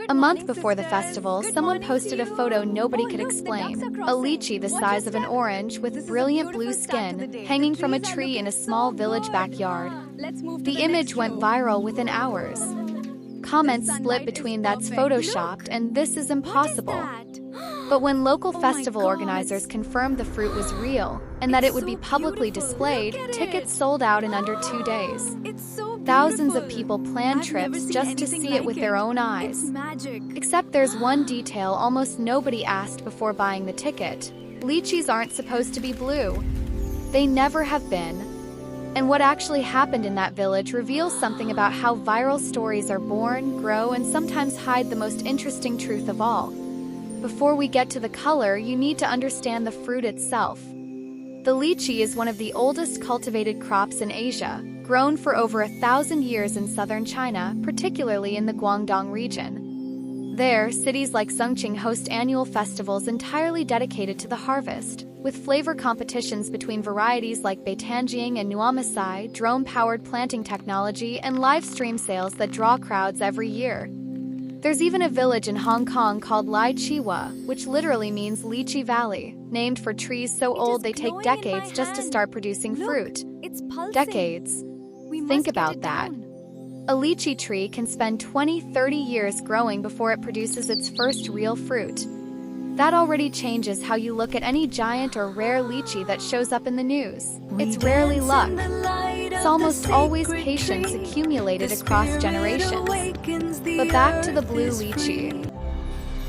A month before the festival, someone posted a photo nobody could explain. A lychee the size of an orange with brilliant blue skin hanging from a tree in a small village backyard. The image went viral within hours. Comments split between "that's photoshopped" and "this is impossible." But when local festival organizers confirmed the fruit was real and that it would be publicly displayed, tickets sold out in under 2 days. Thousands of people planned trips just to see it with their own eyes. Except there's one detail almost nobody asked before buying the ticket. Lychees aren't supposed to be blue. They never have been. And what actually happened in that village reveals something about how viral stories are born, grow, and sometimes hide the most interesting truth of all. Before we get to the color, you need to understand the fruit itself. The lychee is one of the oldest cultivated crops in Asia, grown for over 1,000 years in southern China, particularly in the Guangdong region. There, cities like Chongqing host annual festivals entirely dedicated to the harvest, with flavor competitions between varieties like Beitanjiang and Nuamasai, drone-powered planting technology, and live stream sales that draw crowds every year. There's even a village in Hong Kong called Lychee, which literally means lychee valley, named for trees so old they take decades just to start producing fruit. Decades. Think about that. A lychee tree can spend 20-30 years growing before it produces its first real fruit. That already changes how you look at any giant or rare lychee that shows up in the news. It's rarely luck. It's almost always patience accumulated across generations. But back to the blue lychee.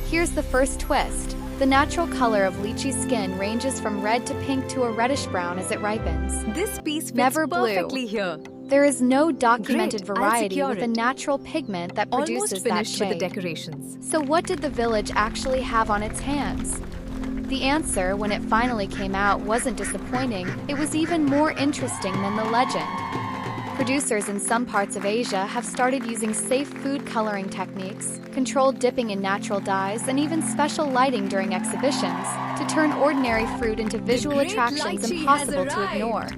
Here's the first twist. The natural color of lychee skin ranges from red to pink to a reddish brown as it ripens. This piece fits Never blue. perfectly here. There is no documented Great, I'll variety secure with a it. natural pigment that produces Almost that finished with the shade. decorations. So what did the village actually have on its hands? The answer, when it finally came out, wasn't disappointing. It was even more interesting than the legend. Producers in some parts of Asia have started using safe food coloring techniques, controlled dipping in natural dyes, and even special lighting during exhibitions to turn ordinary fruit into visual attractions impossible to ignore.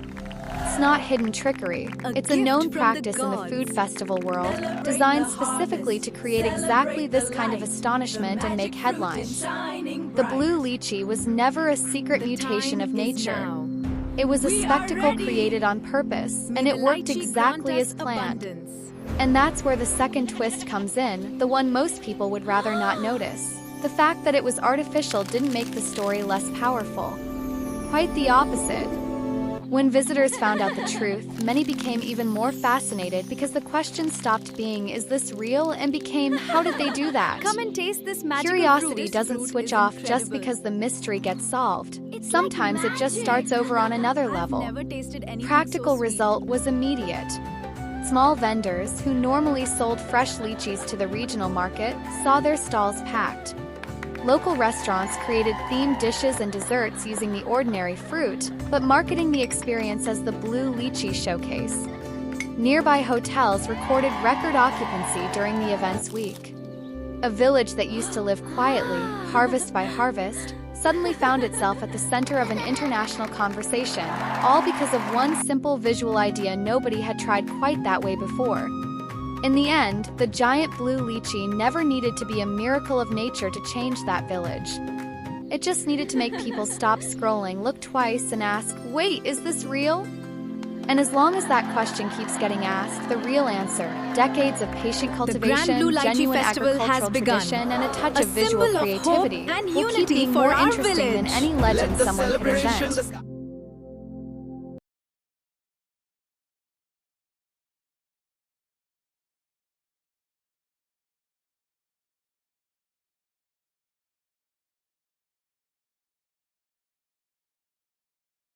It's not hidden trickery. It's a known practice in the food festival world, designed specifically to create exactly this kind of astonishment and make headlines. The blue lychee was never a secret mutation of nature. It was a spectacle created on purpose, and it worked exactly as planned. And that's where the second twist comes in, the one most people would rather not notice. The fact that it was artificial didn't make the story less powerful. Quite the opposite. When visitors found out the truth, many became even more fascinated because the question stopped being, "Is this real?" and became, "How did they do that?" Come and taste this magical Curiosity fruit. doesn't switch off just because the mystery gets solved. Sometimes it just starts over on another level. Practical result was immediate. Small vendors, who normally sold fresh lychees to the regional market, saw their stalls packed. Local restaurants created themed dishes and desserts using the ordinary fruit, but marketing the experience as the Blue Lychee Showcase. Nearby hotels recorded record occupancy during the event's week. A village that used to live quietly, harvest by harvest, suddenly found itself at the center of an international conversation, all because of one simple visual idea nobody had tried quite that way before. In the end, the giant blue lychee never needed to be a miracle of nature to change that village. It just needed to make people stop scrolling, look twice, and ask, "Wait, is this real?" And as long as that question keeps getting asked, the real answer, decades of patient cultivation, Blue Lychee genuine Festival has agricultural begun. tradition, and a touch A of visual symbol of hope creativity and will keep unity being for more our interesting than village. any legend someone could invent.